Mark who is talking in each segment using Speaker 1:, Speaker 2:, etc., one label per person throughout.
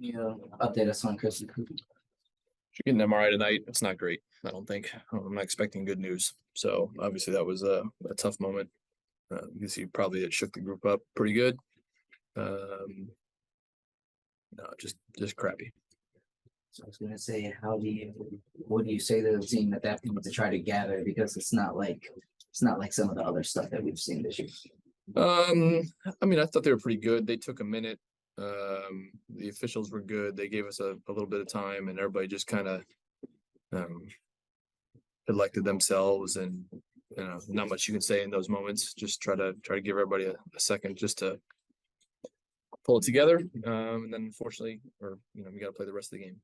Speaker 1: You update us on Chris.
Speaker 2: Should get an MRI tonight. It's not great. I don't think. I'm not expecting good news. So obviously that was a tough moment. You can see probably it shook the group up pretty good. No, just crappy.
Speaker 1: So I was gonna say, what do you say to the team at that point to try to gather, because it's not like some of the other stuff that we've seen this year.
Speaker 2: I mean, I thought they were pretty good. They took a minute. The officials were good. They gave us a little bit of time, and everybody just kind of elected themselves, and not much you can say in those moments. Just try to give everybody a second just to pull it together. And then unfortunately, we got to play the rest of the game.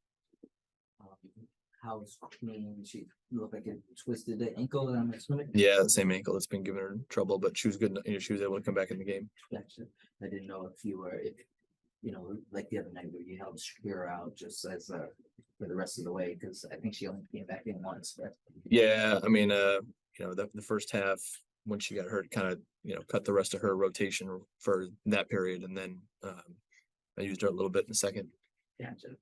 Speaker 1: How's Queen? She looked like it twisted the ankle. I'm assuming.
Speaker 2: Yeah, the same ankle that's been giving her trouble, but she was good. She was able to come back in the game.
Speaker 1: Gotcha. I didn't know if like the other night where you held Shakira out just as for the rest of the way, because I think she only came back in once. But
Speaker 2: yeah, I mean, the first half when she got hurt, kind of cut the rest of her rotation for that period, and then I used her a little bit in the second.
Speaker 1: Gotcha.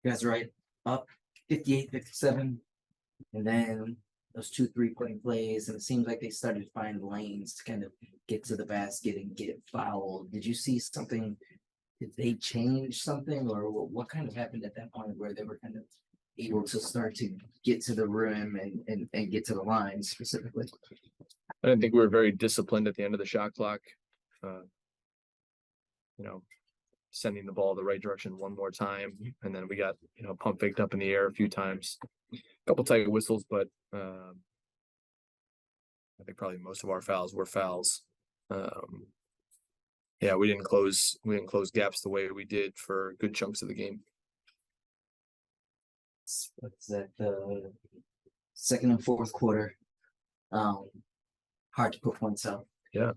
Speaker 1: You guys right up 58-57, and then those 2 3-point plays, and it seems like they started to find lanes to kind of get to the basket and get fouled. Did you see something? Did they change something, or what kind of happened at that point where they were kind of able to start to get to the rim and get to the line specifically?
Speaker 2: I didn't think we were very disciplined at the end of the shot clock. Sending the ball the right direction one more time, and then we got pump faked up in the air a few times, a couple tight whistles, but I think probably most of our fouls were fouls. Yeah, we didn't close gaps the way we did for good chunks of the game.
Speaker 1: What's that? The second and fourth quarter, hard to put points up.
Speaker 2: Yeah.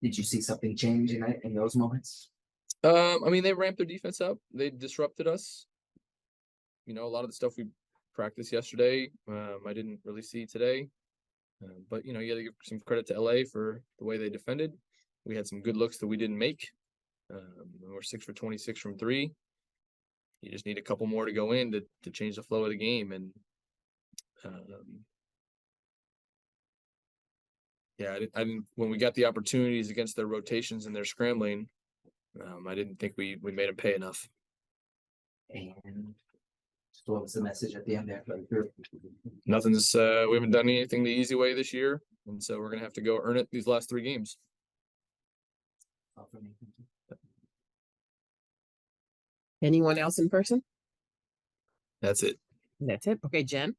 Speaker 1: Did you see something change in those moments?
Speaker 2: I mean, they ramped their defense up. They disrupted us. A lot of the stuff we practiced yesterday, I didn't really see today. But you got to give some credit to LA for the way they defended. We had some good looks that we didn't make. We're 6 for 26 from 3. You just need a couple more to go in to change the flow of the game. And yeah, I didn't when we got the opportunities against their rotations and their scrambling. I didn't think we made them pay enough.
Speaker 1: And so what was the message at the end there for the group?
Speaker 2: Nothing's. We haven't done anything the easy way this year, and so we're gonna have to go earn it these last 3 games.
Speaker 3: Anyone else in person?
Speaker 2: That's it.
Speaker 3: That's it. Okay, Jen.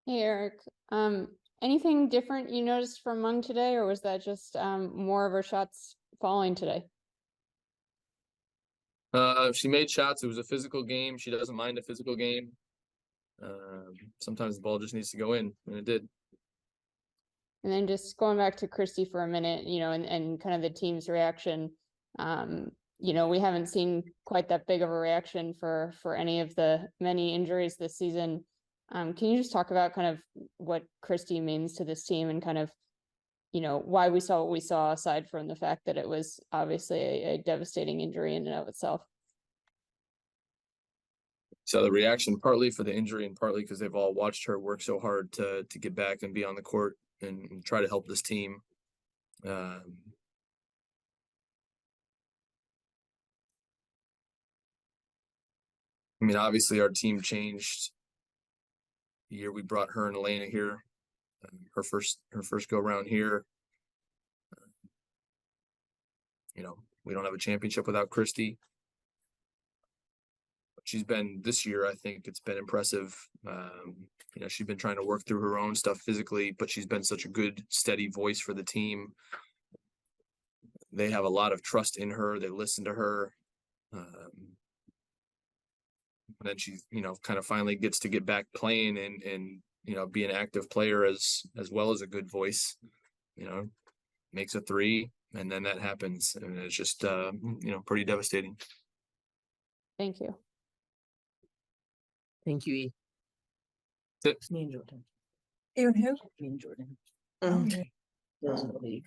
Speaker 4: Hey, Eric. Anything different you noticed from Mung today, or was that just more of her shots falling today?
Speaker 2: She made shots. It was a physical game. She doesn't mind a physical game. Sometimes the ball just needs to go in, and it did.
Speaker 4: And then just going back to Christy for a minute, and kind of the team's reaction. We haven't seen quite that big of a reaction for any of the many injuries this season. Can you just talk about kind of what Christy means to this team and kind of, why we saw what we saw, aside from the fact that it was obviously a devastating injury in and of itself?
Speaker 2: So the reaction partly for the injury and partly because they've all watched her work so hard to get back and be on the court and try to help this team. I mean, obviously our team changed the year we brought her and Elena here. Her first go around here. We don't have a championship without Christy. She's been this year. I think it's been impressive. She's been trying to work through her own stuff physically, but she's been such a good, steady voice for the team. They have a lot of trust in her. They listen to her. And then she, kind of finally gets to get back playing and be an active player as well as a good voice. Makes a 3, and then that happens, and it's just pretty devastating.
Speaker 4: Thank you.
Speaker 3: Thank you, E.
Speaker 2: That's it.
Speaker 5: Me and Jordan.
Speaker 3: Aaron, who?
Speaker 5: Me and Jordan.
Speaker 3: Okay.
Speaker 5: Those in the league.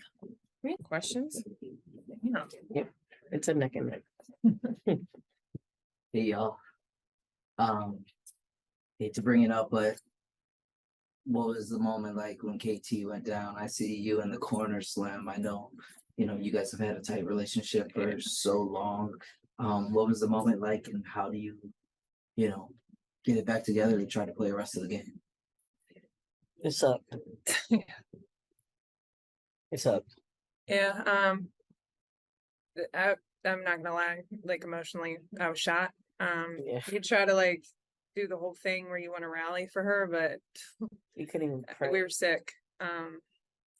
Speaker 3: Any questions?
Speaker 5: No.
Speaker 3: Yep, it's a neck and neck.
Speaker 1: Hey y'all. Hate to bring it up, but what was the moment like when KT went down? I see you in the corner, Slim. I know, you guys have had a tight relationship for so long. What was the moment like, and how do you, get it back together and try to play the rest of the game?
Speaker 5: It's up. It's up.
Speaker 6: Yeah, I'm not gonna lie, like emotionally, I was shot.
Speaker 5: Yeah.
Speaker 6: You try to like do the whole thing where you want to rally for her, but
Speaker 5: You couldn't even pray.
Speaker 6: we were sick.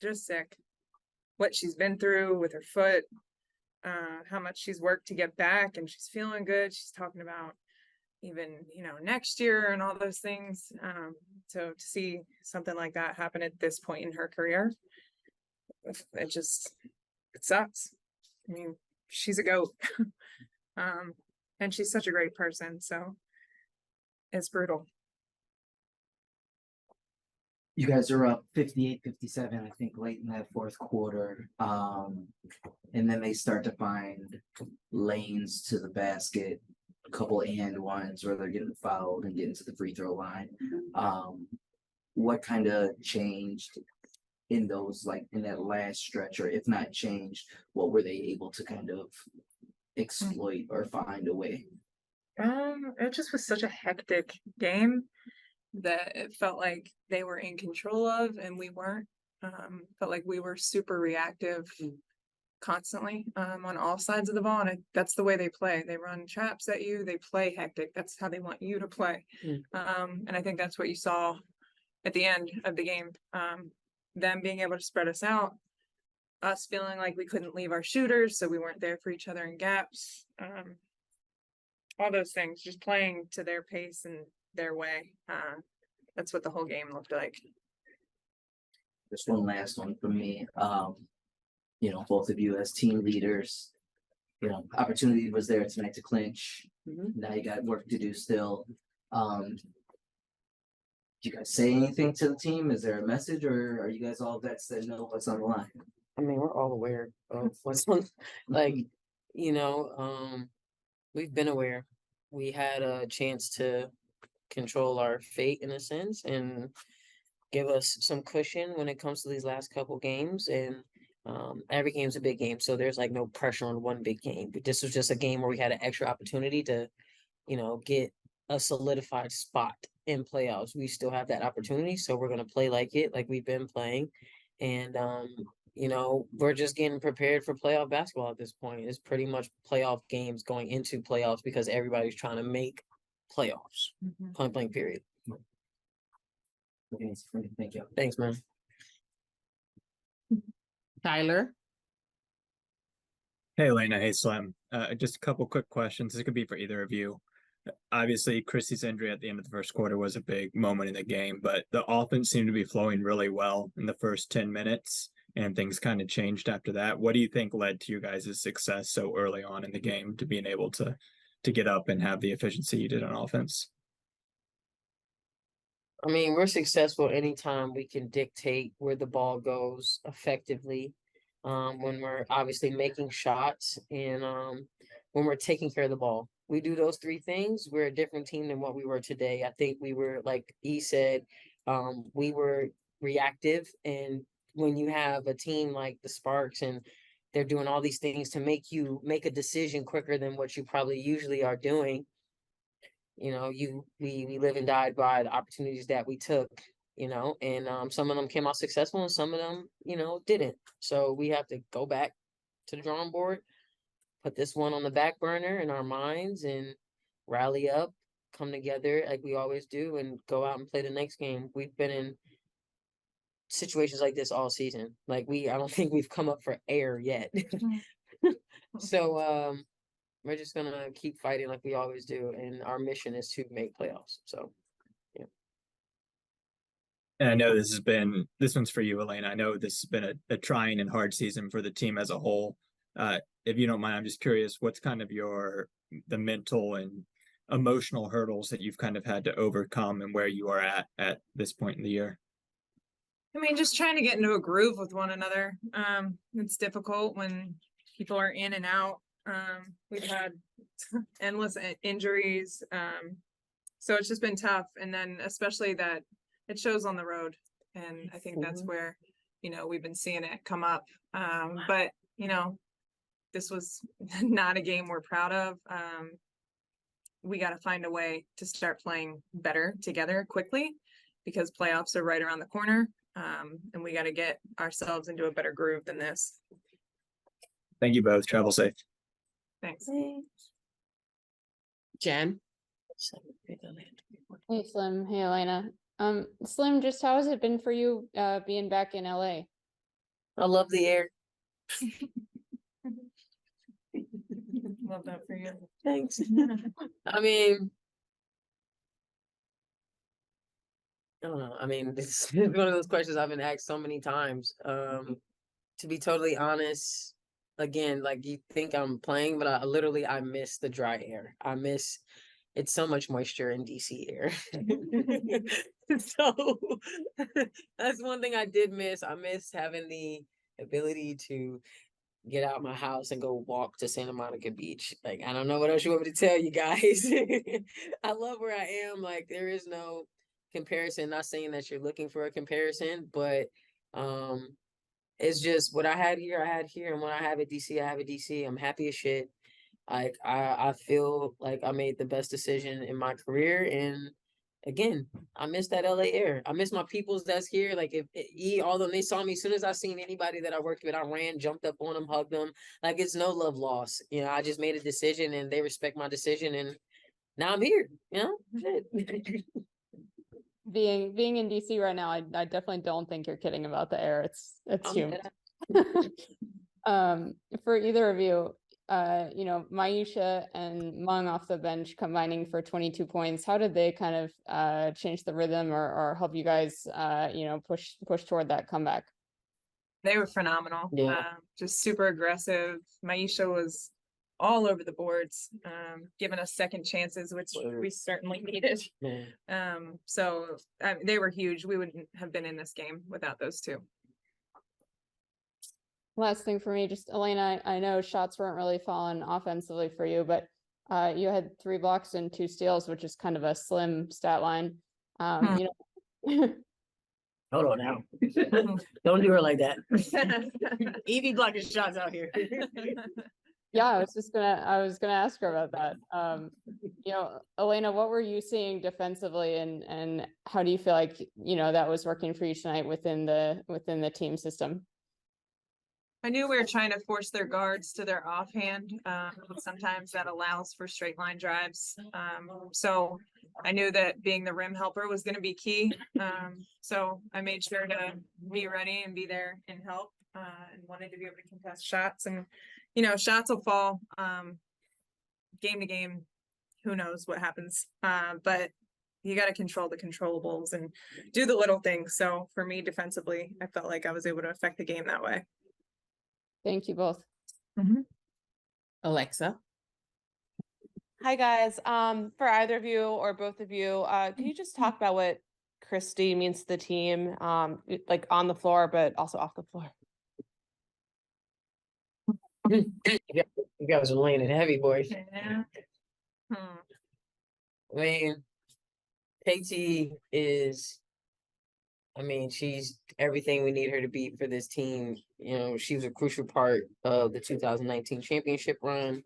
Speaker 6: Just sick. What she's been through with her foot, how much she's worked to get back, and she's feeling good. She's talking about even, next year and all those things. So to see something like that happen at this point in her career, it sucks. I mean, she's a goat. And she's such a great person, so it's brutal.
Speaker 1: You guys are up 58-57, I think, late in that fourth quarter. And then they start to find lanes to the basket, a couple and ones where they're getting fouled and getting to the free throw line. What kind of changed in those, like in that last stretch, or if not changed, what were they able to kind of exploit or find a way?
Speaker 6: It just was such a hectic game that it felt like they were in control of and we weren't. Felt like we were super reactive constantly on all sides of the ball, and that's the way they play. They run traps at you, they play hectic. That's how they want you to play. And I think that's what you saw at the end of the game. Them being able to spread us out, us feeling like we couldn't leave our shooters, so we weren't there for each other in gaps. All those things, just playing to their pace and their way. That's what the whole game looked like.
Speaker 1: Just one last one from me. Both of you as team leaders, opportunity was there tonight to clinch. Now you got work to do still. Do you guys say anything to the team? Is there a message, or are you guys all vets that know what's on the line?
Speaker 5: I mean, we're all aware of what's on, like, we've been aware. We had a chance to control our fate in a sense and give us some cushion when it comes to these last couple games. And every game's a big game, so there's like no pressure on one big game. But this was just a game where we had an extra opportunity to, get a solidified spot in playoffs. We still have that opportunity, so we're gonna play like we've been playing. And we're just getting prepared for playoff basketball at this point. It's pretty much playoff games going into playoffs because everybody's trying to make playoffs. Point blank period.
Speaker 1: Okay, thank you.
Speaker 5: Thanks, man.
Speaker 3: Tyler,
Speaker 7: Hey, Elena. Hey, Slim. Just a couple quick questions. This could be for either of you. Obviously, Christy's injury at the end of the first quarter was a big moment in the game, but the offense seemed to be flowing really well in the first 10 minutes, and things kind of changed after that. What do you think led to you guys' success so early on in the game to being able to get up and have the efficiency you did on offense?
Speaker 5: I mean, we're successful anytime we can dictate where the ball goes effectively. When we're obviously making shots and when we're taking care of the ball. We do those three things, we're a different team than what we were today. I think we were, like E said, we were reactive. And when you have a team like the Sparks and they're doing all these things to make you make a decision quicker than what you probably usually are doing, we live and died by the opportunities that we took, and some of them came out successful and some of them, didn't. So we have to go back to the drawing board, put this one on the back burner in our minds and rally up, come together like we always do, and go out and play the next game. We've been in situations like this all season. I don't think we've come up for air yet. So we're just gonna keep fighting like we always do, and our mission is to make playoffs. So yeah.
Speaker 7: And I know this one's for you, Elena. I know this has been a trying and hard season for the team as a whole. If you don't mind, I'm just curious, what's kind of the mental and emotional hurdles that you've kind of had to overcome and where you are at this point in the year?
Speaker 6: I mean, just trying to get into a groove with one another. It's difficult when people are in and out. We've had endless injuries. So it's just been tough. And then especially that it shows on the road. And I think that's where, we've been seeing it come up. But, this was not a game we're proud of. We got to find a way to start playing better together quickly because playoffs are right around the corner. And we got to get ourselves into a better groove than this.
Speaker 7: Thank you both. Travel safe.
Speaker 6: Thanks.
Speaker 3: Jen?
Speaker 4: Hey Slim, hey Elena. Slim, just how has it been for you being back in LA?
Speaker 5: I love the air.
Speaker 6: Love that for you.
Speaker 5: Thanks. I mean, I don't know. I mean, this is one of those questions I've been asked so many times. To be totally honest, again, like you think I'm playing, but I miss the dry air. It's so much moisture in DC air. So that's one thing I did miss. I miss having the ability to get out my house and go walk to Santa Monica Beach. Like, I don't know what else you want me to tell you guys. I love where I am. Like, there is no comparison. Not saying that you're looking for a comparison, but it's just what I had here, and when I have at DC, I have at DC. I'm happy as shit. Like I feel like I made the best decision in my career, and again, I miss that LA air. I miss my peoples that's here. Like all of them, they saw me as soon as I seen anybody that I worked with, I ran, jumped up on them, hugged them. Like it's no love lost. I just made a decision, and they respect my decision, and now I'm here. Shit.
Speaker 4: Being in DC right now, I definitely don't think you're kidding about the air. It's
Speaker 5: I'm
Speaker 4: humid.
Speaker 5: mad.
Speaker 4: For either of you, Maisha and Mung off the bench combining for 22 points. How did they kind of change the rhythm or help you guys push toward that comeback?
Speaker 6: They were phenomenal.
Speaker 5: Yeah.
Speaker 6: Just super aggressive. Maisha was all over the boards, giving us second chances, which we certainly needed.
Speaker 5: Yeah.
Speaker 6: So they were huge. We wouldn't have been in this game without those two.
Speaker 4: Last thing for me, just Elena, I know shots weren't really falling offensively for you, but you had 3 blocks and 2 steals, which is kind of a slim stat line.
Speaker 5: Hold on now. Don't do her like that. Evie blocking shots out here.
Speaker 4: Yeah, I was gonna ask her about that. Elena, what were you seeing defensively and how do you feel like, that was working for you tonight within the team system?
Speaker 6: I knew we were trying to force their guards to their offhand. Sometimes that allows for straight line drives. So I knew that being the rim helper was going to be key. So I made sure to be ready and be there and help, and wanted to be able to contest shots. And, shots will fall game to game. Who knows what happens? But you got to control the controllables and do the little things. So for me defensively, I felt like I was able to affect the game that way.
Speaker 4: Thank you both.
Speaker 3: Alexa?
Speaker 8: Hi guys. For either of you or both of you, can you just talk about what Christy means to the team, like on the floor, but also off the floor?
Speaker 5: You guys are laying it heavy, boys.
Speaker 6: Yeah.
Speaker 5: I mean, KT is, she's everything we need her to be for this team. She was a crucial part of the 2019 championship run.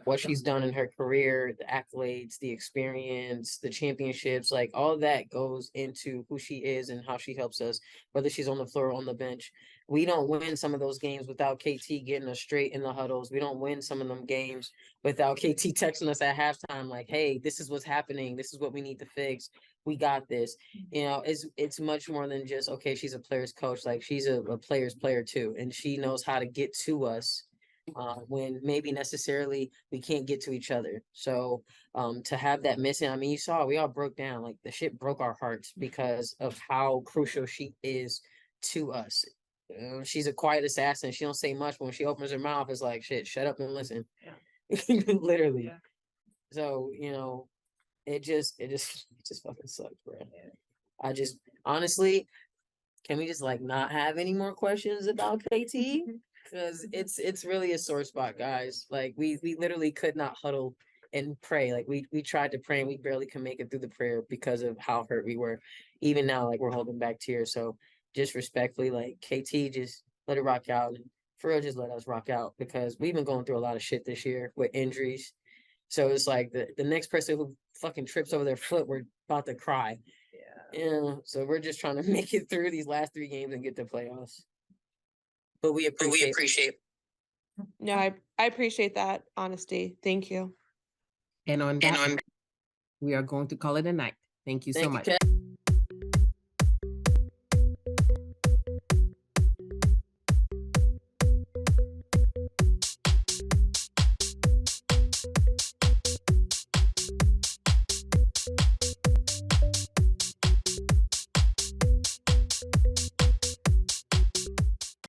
Speaker 5: What she's done in her career, the accolades, the experience, the championships, like all that goes into who she is and how she helps us, whether she's on the floor or on the bench. We don't win some of those games without KT getting us straight in the huddles. We don't win some of them games without KT texting us at halftime, like, hey, this is what's happening. This is what we need to fix. We got this. It's much more than just, okay, she's a player's coach. Like she's a player's player too. And she knows how to get to us when maybe necessarily we can't get to each other. So to have that missing, you saw we all broke down. Like the shit broke our hearts because of how crucial she is to us. She's a quiet assassin. She don't say much, but when she opens her mouth, it's like, shit, shut up and listen. Yeah. Literally. Yeah. So, it just fucking sucks, bro. I just honestly, can we just like not have any more questions about KT? Because it's really a sore spot, guys. Like we literally could not huddle and pray. Like we tried to pray and we barely could make it through the prayer because of how hurt we were. Even now, like we're holding back tears. So just respectfully, like KT, just let it rock out. And for real, just let us rock out because we've been going through a lot of shit this year with injuries. So it's like the next person who fucking trips over their foot, we're about to cry. Yeah. So we're just trying to make it through these last 3 games and get to playoffs. But we appreciate.
Speaker 8: No, I appreciate that honesty. Thank you.
Speaker 3: And on that, we are going to call it a night. Thank you so
Speaker 5: Thank you,
Speaker 3: much.
Speaker 5: Kat.